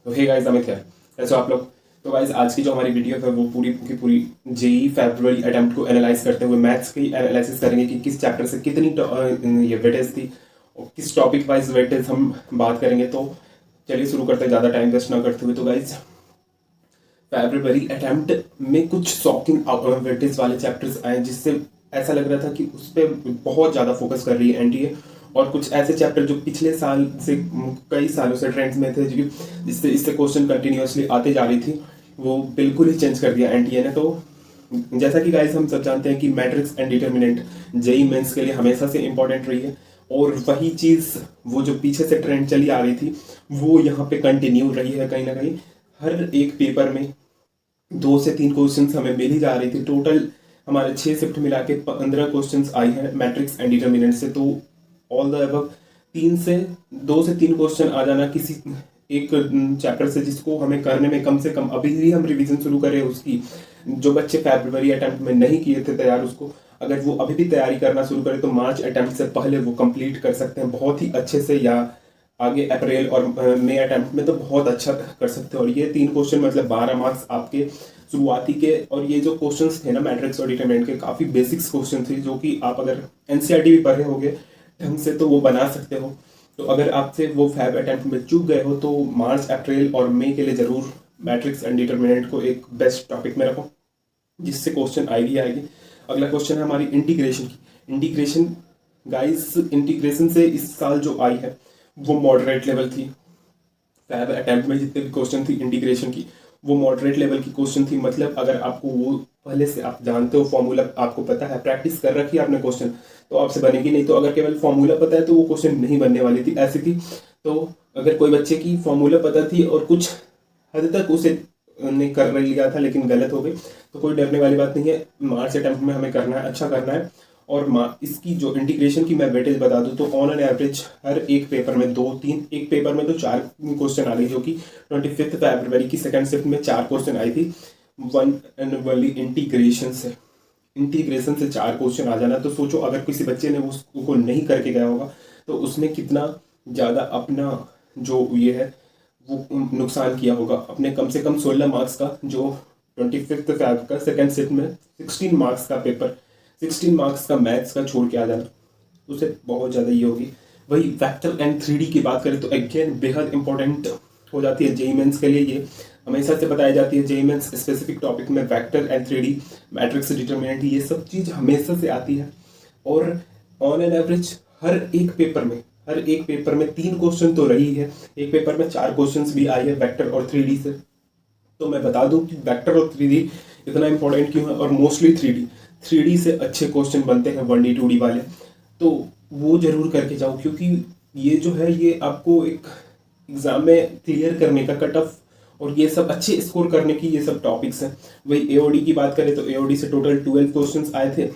तो hey guys, Amit है। कैसे हो आप लोग? तो गाइस, आज की जो हमारी वीडियो है वो पूरी की पूरी जेई फरवरी अटेम्प्ट को एनालाइज करते हुए मैथ्स की एनालिसिस करेंगे कि किस चैप्टर से कितनी ये वेटेज थी और किस टॉपिक वाइज वेटेज हम बात करेंगे। तो चलिए शुरू करते हैं ज़्यादा टाइम वेस्ट ना करते हुए। तो गाइस, फरवरी अटेम्प्ट में कुछ शॉकिंग वेटेज वाले चैप्टर्स आए जिससे ऐसा लग रहा था कि उस पर बहुत ज़्यादा फोकस कर रही है एनटीए, और कुछ ऐसे चैप्टर जो पिछले साल से कई सालों से ट्रेंड्स में थे, जो जिससे इससे क्वेश्चन कंटिन्यूसली आते जा रही थी, वो बिल्कुल ही चेंज कर दिया एनटीए ने। तो जैसा कि गाइस हम सब जानते हैं कि matrix and determinant JEE mains के लिए हमेशा से इंपॉर्टेंट रही है, और वही चीज़ वो जो पीछे से ट्रेंड चली आ रही थी वो यहाँ पे कंटिन्यू रही है। कहीं ना कहीं हर एक पेपर में 2 से 3 क्वेश्चंस हमें मिल ही जा रही थी। टोटल हमारे 6 शिफ्ट मिला के 15 क्वेश्चंस आई हैं मैट्रिक्स एंड डिटर्मिनेंट से। तो ऑल द अबव 2 से 3 क्वेश्चन आ जाना किसी एक चैप्टर से, जिसको हमें करने में कम से कम, अभी भी हम रिवीजन शुरू करें उसकी, जो बच्चे फरवरी अटेम्प्ट में नहीं किए थे तैयार, उसको अगर वो अभी भी तैयारी करना शुरू करें तो मार्च अटेम्प्ट से पहले वो कंप्लीट कर सकते हैं बहुत ही अच्छे से, या आगे अप्रैल और मई अटेम्प्ट में तो बहुत अच्छा कर सकते हैं। और ये 3 क्वेश्चन मतलब 12 मार्क्स आपके शुरुआती के। और ये जो क्वेश्चंस थे ना मैट्रिक्स और डिटरमिनेंट के, काफ़ी बेसिक्स क्वेश्चन थे जो कि आप अगर एनसीईआरटी भी पढ़े होंगे ढंग से तो वो बना सकते हो। तो अगर आपसे वो फैब अटेम्प्ट में चूक गए हो तो मार्च अप्रैल और मई के लिए ज़रूर मैट्रिक्स एंड डिटरमिनेंट को एक बेस्ट टॉपिक में रखो, जिससे क्वेश्चन आएगी आएगी। अगला क्वेश्चन है हमारी इंटीग्रेशन की। इंटीग्रेशन गाइस, इंटीग्रेशन से इस साल जो आई है वो मॉडरेट लेवल थी। फैब अटेम्प्ट में जितने भी क्वेश्चन थी इंटीग्रेशन की, वो मॉडरेट लेवल की क्वेश्चन थी। मतलब अगर आपको वो पहले से आप जानते हो, फॉर्मूला आपको पता है, प्रैक्टिस कर रखी है आपने क्वेश्चन, तो आपसे बनेगी। नहीं तो अगर केवल फॉर्मूला पता है तो वो क्वेश्चन नहीं बनने वाली थी, ऐसी थी। तो अगर कोई बच्चे की फॉर्मूला पता थी और कुछ हद तक उसे ने कर लिया था लेकिन गलत हो गई, तो कोई डरने वाली बात नहीं है। मार्च अटेम्प्ट में हमें करना है, अच्छा करना है। और इसकी जो इंटीग्रेशन की मैं वेटेज बता दूं तो ऑन एन एवरेज हर एक पेपर में 2-3, एक पेपर में तो 4 क्वेश्चन आ गई, जो कि 25 फरवरी की सेकंड शिफ्ट में 4 क्वेश्चन आई थी वन एंड ओनली इंटीग्रेशन से। इंटीग्रेशन से 4 क्वेश्चन आ जाना, तो सोचो अगर किसी बच्चे ने उसको नहीं करके गया होगा तो उसने कितना ज़्यादा अपना जो ये है वो नुकसान किया होगा अपने। कम से कम 16 मार्क्स का, जो 25 फैब का सेकेंड शिफ्ट में 16 मार्क्स का पेपर, 16 मार्क्स का मैथ्स का छोड़ के आ जाना, उसे बहुत ज़्यादा ये होगी। वही वेक्टर एंड 3D की बात करें तो अगेन बेहद इंपॉर्टेंट हो जाती है जेई मेंस के लिए। ये हमेशा से बताई जाती है जेई मेंस स्पेसिफिक टॉपिक में vector and 3D, matrix determinant, ये सब चीज़ हमेशा से आती है। और ऑन एन एवरेज हर एक पेपर में 3 क्वेश्चन तो रही है, एक पेपर में 4 क्वेश्चंस भी आई है वेक्टर और 3D से। तो मैं बता दूं कि वेक्टर और 3D इतना इंपॉर्टेंट क्यों है, और मोस्टली 3D से अच्छे क्वेश्चन बनते हैं 1D 2D वाले। तो वो जरूर करके जाओ, क्योंकि ये जो है ये आपको एक एग्जाम में क्लियर करने का कट ऑफ और ये सब अच्छे स्कोर करने की ये सब टॉपिक्स हैं। वही एओडी की बात करें तो एओडी से टोटल 12 क्वेश्चंस आए थे,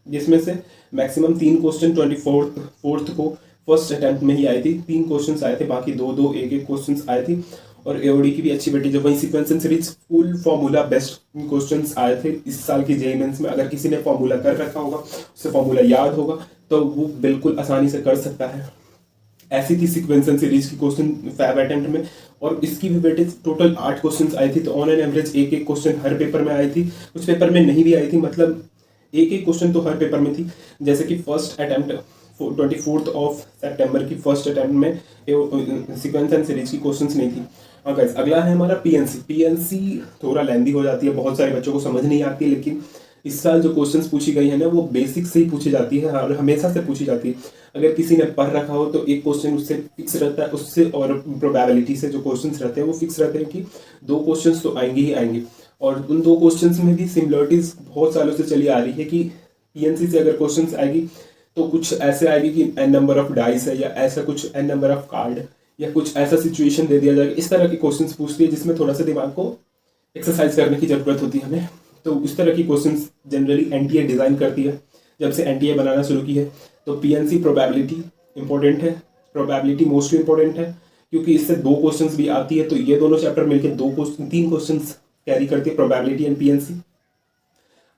जिसमें से मैक्सिमम 3 क्वेश्चन 24th को फर्स्ट अटेम्प्ट में ही आई थी। 3 क्वेश्चंस आए थे, बाकी 2-2 एक क्वेश्चंस आए थे। और एओडी की भी अच्छी बेटी जब वही sequence and series full formula best questions आए थे इस साल की जेईई मेंस में। अगर किसी ने फॉर्मूला कर रखा होगा, उसे फॉर्मूला याद होगा, तो वो बिल्कुल आसानी से कर सकता है। ऐसी थी सीक्वेंस एंड सीरीज की क्वेश्चन फैब अटेम्प्ट में, और इसकी भी वेटेज टोटल 8 क्वेश्चन आई थी। तो ऑन एन एवरेज एक क्वेश्चन हर पेपर में आई थी, कुछ पेपर में नहीं भी आई थी, मतलब एक क्वेश्चन तो हर पेपर में थी। जैसे कि फर्स्ट अटेम्प्ट 24 सितंबर की फर्स्ट अटेम्प्ट में सीक्वेंस एंड सीरीज की क्वेश्चंस नहीं थी। हाँ गाइस, अगला है हमारा पीएनसी थोड़ा लेंदी हो जाती है, बहुत सारे बच्चों को समझ नहीं आती, लेकिन इस साल जो क्वेश्चंस पूछी गई है ना वो बेसिक से ही पूछी जाती है और हमेशा से पूछी जाती है। अगर किसी ने पढ़ रखा हो तो एक क्वेश्चन उससे फिक्स रहता है, उससे और प्रोबेबिलिटी से जो क्वेश्चंस रहते हैं वो फिक्स रहते हैं कि 2 क्वेश्चंस तो आएंगे ही आएंगे। और उन 2 क्वेश्चंस में भी सिमिलरिटीज बहुत सालों से चली आ रही है कि पीएनसी से अगर क्वेश्चंस आएगी तो कुछ ऐसे आएगी कि n नंबर ऑफ डाइस है, या ऐसा कुछ n नंबर ऑफ कार्ड, या कुछ ऐसा सिचुएशन दे दिया जाएगा। इस तरह के क्वेश्चंस पूछती है जिसमें थोड़ा सा दिमाग को एक्सरसाइज करने की जरूरत होती है हमें। तो इस तरह की क्वेश्चंस जनरली एनटीए डिजाइन करती है जब से एनटीए बनाना शुरू की है। तो पीएनसी प्रोबेबिलिटी इंपॉर्टेंट है, प्रोबेबिलिटी मोस्टली इंपॉर्टेंट है, क्योंकि इससे 2 क्वेश्चंस भी आती है। तो ये दोनों चैप्टर मिलकर 3 क्वेश्चंस कैरी करती है, probability and PNC.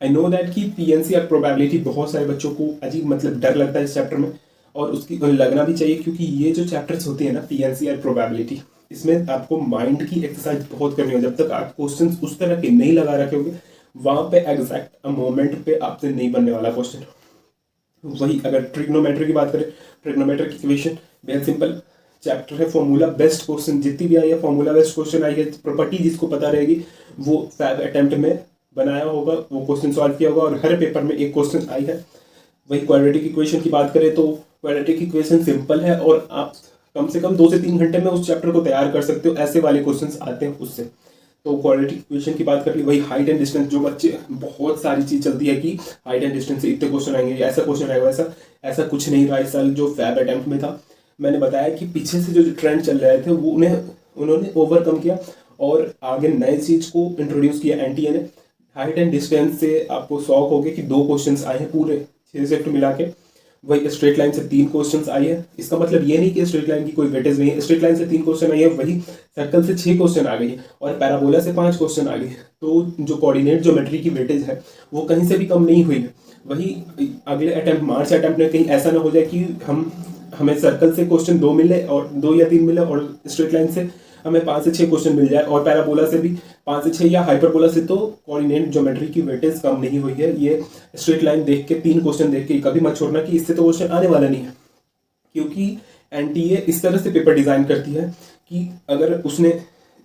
I know that कि पीएनसी और प्रोबेबिलिटी बहुत सारे बच्चों को अजीब मतलब डर लगता है इस चैप्टर में, और उसकी लगना भी चाहिए, क्योंकि ये जो चैप्टर्स होते हैं ना पीएनसी और प्रोबेबिलिटी, इसमें आपको माइंड की एक्सरसाइज बहुत करनी हो। जब तक आप क्वेश्चन उस तरह के नहीं लगा रखे होंगे, वहां पे एग्जैक्ट मोमेंट पे आपसे नहीं बनने वाला क्वेश्चन। वही अगर ट्रिग्नोमेट्री की बात करें, ट्रिग्नोमेट्री की इक्वेशन बेहद सिंपल चैप्टर है। फॉर्मूला बेस्ड क्वेश्चन जितनी भी आई है, फॉर्मूला बेस्ड क्वेश्चन आई है। प्रॉपर्टी जिसको पता रहेगी वो 5 अटेम्प्ट में बनाया होगा, वो क्वेश्चन सॉल्व किया होगा, और हर पेपर में एक क्वेश्चन आई है। वही क्वाड्रेटिक इक्वेशन की बात करें तो क्वाड्रेटिक इक्वेशन सिंपल है और आप कम से कम 2 से 3 घंटे में उस चैप्टर को तैयार कर सकते हो, ऐसे वाले क्वेश्चंस आते हैं उससे। तो क्वाड्रेटिक इक्वेशन की बात कर ली। वही हाइट एंड डिस्टेंस, जो बच्चे बहुत सारी चीज चलती है कि हाइट एंड डिस्टेंस से इतने क्वेश्चन आएंगे, ऐसा क्वेश्चन आएगा, वैसा ऐसा कुछ नहीं रहा इस साल जो फैब अटेम्प्ट में था। मैंने बताया कि पीछे से जो ट्रेंड चल रहे थे वो उन्होंने ओवरकम किया और आगे नए चीज को इंट्रोड्यूस किया एनटीए ने। हाइट एंड डिस्टेंस से आपको शौक हो गया कि 2 क्वेश्चंस आए हैं पूरे 6 शिफ्ट मिला के। वही स्ट्रेट लाइन से 3 क्वेश्चंस आई है। इसका मतलब ये नहीं कि स्ट्रेट लाइन की कोई वेटेज नहीं है, स्ट्रेट लाइन से 3 क्वेश्चन आई है। वही सर्कल से 6 क्वेश्चन आ गई है और पैराबोला से 5 क्वेश्चन आ गई है। तो जो कोऑर्डिनेट ज्योमेट्री की वेटेज है वो कहीं से भी कम नहीं हुई है। वही अगले अटेम्प्ट, मार्च अटेम्प्ट में कहीं ऐसा ना हो जाए कि हमें सर्कल से क्वेश्चन 2 मिले और 2 या 3 मिले और स्ट्रेट लाइन से हमें 5 से 6 क्वेश्चन मिल जाए, और पैराबोला से भी 5 से 6 या हाइपरबोला से तो कोऑर्डिनेट ज्योमेट्री की वेटेज कम नहीं हुई है। ये स्ट्रेट लाइन देख के 3 क्वेश्चन देख के कभी मत छोड़ना कि इससे तो क्वेश्चन आने वाला नहीं है, क्योंकि एनटीए इस तरह से पेपर डिजाइन करती है कि अगर उसने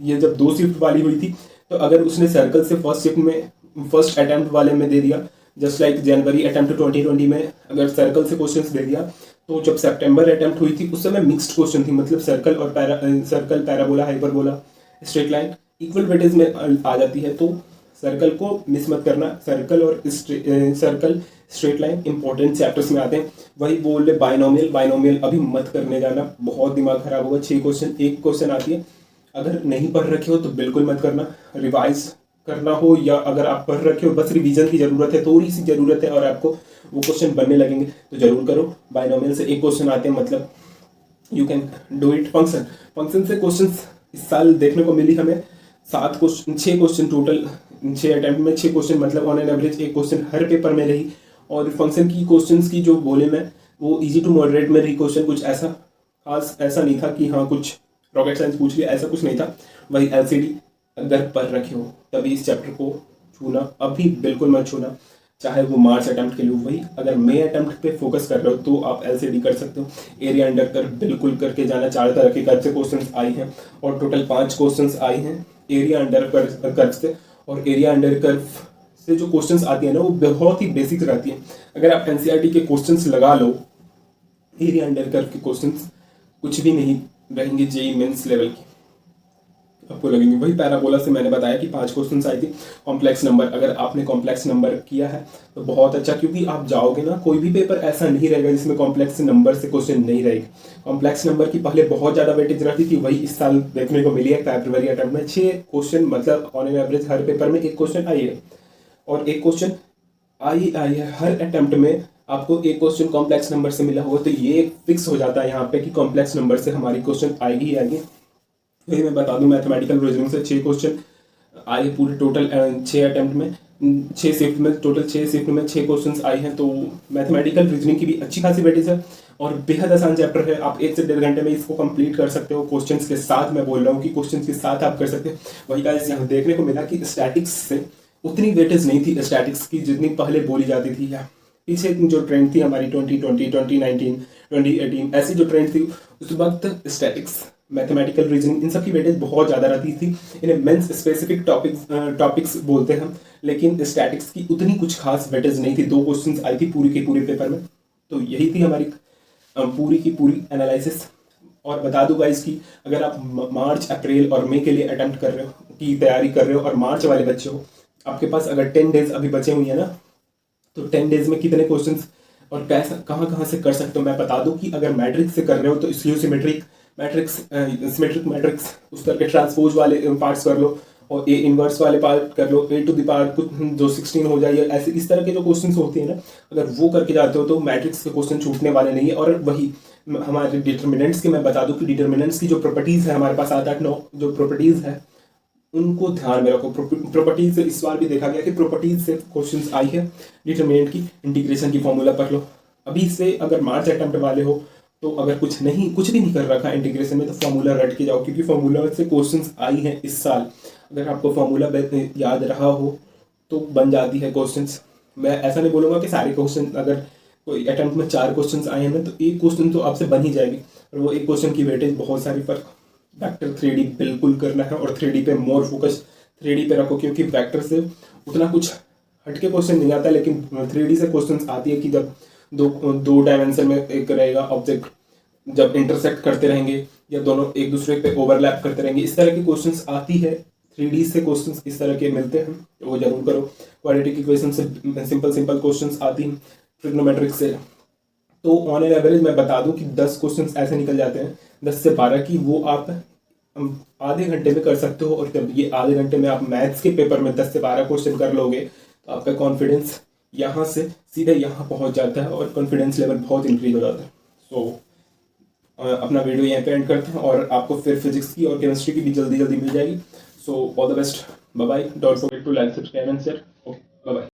ये जब 2 शिफ्ट वाली हुई थी तो अगर उसने सर्कल से फर्स्ट अटेम्प्ट वाले में दे दिया, जस्ट लाइक जनवरी अटेम्प्ट 2020 में अगर सर्कल से क्वेश्चंस दे दिया, तो जब सितंबर अटेम्प्ट हुई थी उस समय मिक्स्ड क्वेश्चन थी, मतलब circle parabola hyperbola straight line equal weightage में आ जाती है। तो सर्कल को मिस मत करना, circle straight line important chapters में आते हैं। वही बोल रहे बाइनोमियल अभी मत करने जाना, बहुत दिमाग खराब होगा। 6 क्वेश्चन, एक क्वेश्चन आती है, अगर नहीं पढ़ रखे हो तो बिल्कुल मत करना। रिवाइज करना हो या अगर आप पढ़ रखे हो, बस रिवीजन की जरूरत है, थोड़ी सी जरूरत है और आपको वो क्वेश्चन बनने लगेंगे तो जरूर करो। बाइनोमियल से एक क्वेश्चन आते हैं, मतलब you can do it. Function से क्वेश्चन इस साल देखने को मिली हमें 6 क्वेश्चन टोटल, 6 अटेम्प्ट में 6 क्वेश्चन, मतलब ऑन एन एवरेज एक क्वेश्चन हर पेपर में रही। और फंक्शन की क्वेश्चंस की जो बोले मैं, वो इजी टू मॉडरेट में रही क्वेश्चन, कुछ ऐसा खास ऐसा नहीं था कि हाँ कुछ रॉकेट साइंस पूछ लिया, ऐसा कुछ नहीं था। वही एलसीडी अगर पढ़ रखे हो तभी इस चैप्टर को छूना, अभी बिल्कुल मत छूना, चाहे वो मार्च अटेम्प्ट के लिए। वही अगर मई अटेम्प्ट पे फोकस कर रहे हो तो आप एलसीडी कर सकते हो। एरिया अंडर कर्व बिल्कुल करके जाना, 4 तरह के कर्व से क्वेश्चंस आई हैं और टोटल 5 क्वेश्चंस आई हैं एरिया अंडर कर्व से। और एरिया अंडर कर्व से जो क्वेश्चंस आती है ना, वो बहुत ही बेसिक रहती है। अगर आप एनसीईआरटी के क्वेश्चंस लगा लो, एरिया अंडर कर्व के क्वेश्चंस कुछ भी नहीं रहेंगे जेईई मेंस लेवल की आपको लगेंगे। वही पैराबोला से मैंने बताया कि 5 क्वेश्चंस आई थी। कॉम्प्लेक्स नंबर, अगर आपने कॉम्प्लेक्स नंबर किया है तो बहुत अच्छा, क्योंकि आप जाओगे ना, कोई भी पेपर ऐसा नहीं रहेगा जिसमें कॉम्प्लेक्स नंबर से क्वेश्चन नहीं रहेगी। कॉम्प्लेक्स नंबर की पहले बहुत ज्यादा वेटेज रहती थी, वही इस साल देखने को मिली है फरवरी अटेम्प्ट में 6 क्वेश्चन, मतलब on an average her paper में एक क्वेश्चन आई है। और एक क्वेश्चन आई है हर अटेम्प्ट में, आपको एक क्वेश्चन कॉम्प्लेक्स नंबर से मिला होगा, तो ये फिक्स हो जाता है यहाँ पे कि कॉम्प्लेक्स नंबर से हमारी क्वेश्चन आएगी ही आएगी। वही मैं बता दूं, मैथमेटिकल रीजनिंग से 6 क्वेश्चन आए पूरे टोटल 6 अटेम्प्ट में, 6 शिफ्ट में, टोटल 6 शिफ्ट में 6 क्वेश्चंस आई हैं। तो मैथमेटिकल रीजनिंग की भी अच्छी खासी वेटेज है और बेहद आसान चैप्टर है। आप 1 से 1.5 घंटे में इसको कंप्लीट कर सकते हो। क्वेश्चंस के साथ मैं बोल रहा हूँ कि क्वेश्चंस के साथ आप कर सकते हो। वही गाइस यहाँ देखने को मिला कि स्टैटिक्स से उतनी वेटेज नहीं थी स्टैटिक्स की जितनी पहले बोली जाती थी। या पीछे जो ट्रेंड थी हमारी 2020, 2019, 2018 ऐसी जो ट्रेंड थी, उस वक्त स्टैटिक्स, मैथमेटिकल रीजनिंग, इन सब की वेटेज बहुत ज़्यादा रहती थी। इन्हें मेंस स्पेसिफिक टॉपिक्स बोलते हैं, लेकिन स्टैटिक्स की उतनी कुछ खास वेटेज नहीं थी। 2 क्वेश्चंस आई थी पूरी के पूरे पेपर में। तो यही थी हमारी पूरी की पूरी एनालिसिस। और बता दूं गाइस कि अगर आप मार्च, अप्रैल और मई के लिए अटेम्प्ट कर रहे हो, की तैयारी कर रहे हो और मार्च वाले बच्चे हो, आपके पास अगर 10 डेज अभी बचे हुए हैं ना, तो 10 डेज में कितने क्वेश्चंस और कैसा कहाँ से कर सकते हो मैं बता दूं कि अगर मैट्रिक्स से कर रहे हो तो स्क्यू सिमेट्रिक मैट्रिक्स उस करके ट्रांसपोज वाले पार्ट्स कर लो और ए इनवर्स वाले पार्ट कर लो, ए टू द पावर कुछ जो 16 हो जाए, ऐसे इस तरह के जो क्वेश्चंस होते हैं ना, अगर वो करके जाते हो तो मैट्रिक्स के क्वेश्चन छूटने वाले नहीं है। और वही हमारे डिटर्मिनेंट्स के मैं बता दूं कि डिटर्मिनेंट्स की जो प्रॉपर्टीज है हमारे पास 7, 8, 9 जो प्रॉपर्टीज है उनको ध्यान में रखो। प्रॉपर्टीज से इस बार भी देखा गया कि प्रॉपर्टीज से क्वेश्चंस आई है। डिटर्मिनेंट की इंटीग्रेशन की फॉर्मूला पढ़ लो अभी से, अगर मार्च अटेम्प्ट वाले हो तो अगर कुछ भी नहीं कर रखा इंटीग्रेशन में तो फॉर्मूला रट के जाओ, क्योंकि फॉर्मूला से क्वेश्चंस आई हैं इस साल। अगर आपको फॉर्मूला याद रहा हो तो बन जाती है क्वेश्चंस। मैं ऐसा नहीं बोलूँगा कि सारे क्वेश्चन, अगर कोई अटेम्प्ट में 4 क्वेश्चंस आए हैं तो एक क्वेश्चन तो आपसे बन ही जाएगी, और वो एक क्वेश्चन की वेटेज बहुत सारी। पर वेक्टर 3D बिल्कुल करना है, और 3D पे मोर फोकस 3D पे रखो, क्योंकि वेक्टर से उतना कुछ हटके क्वेश्चन नहीं आता, लेकिन 3D से क्वेश्चन आती है कि जब दो डायमेंशन में एक रहेगा ऑब्जेक्ट, जब इंटरसेक्ट करते रहेंगे या दोनों एक दूसरे पे ओवरलैप करते रहेंगे, इस तरह की क्वेश्चंस आती है। 3D से क्वेश्चंस इस तरह के मिलते हैं तो वो जरूर करो। क्वाड्रेटिक इक्वेशन से सिंपल क्वेश्चंस आती हैं, ट्रिग्नोमेट्रिक से। तो ऑन एन एवरेज मैं बता दूं कि 10 क्वेश्चंस ऐसे निकल जाते हैं, 10 से 12 की, वो आप आधे घंटे में कर सकते हो। और जब ये आधे घंटे में आप मैथ्स के पेपर में 10 से 12 क्वेश्चन कर लोगे तो आपका कॉन्फिडेंस यहाँ से सीधे यहाँ पहुँच जाता है, और कॉन्फिडेंस लेवल बहुत इंक्रीज हो जाता है। सो अपना वीडियो यहाँ पे एंड करते हैं, और आपको फिर फिजिक्स की और केमिस्ट्री की भी जल्दी मिल जाएगी। So all the best, bye bye, don't forget to like, subscribe and share. Okay, bye bye.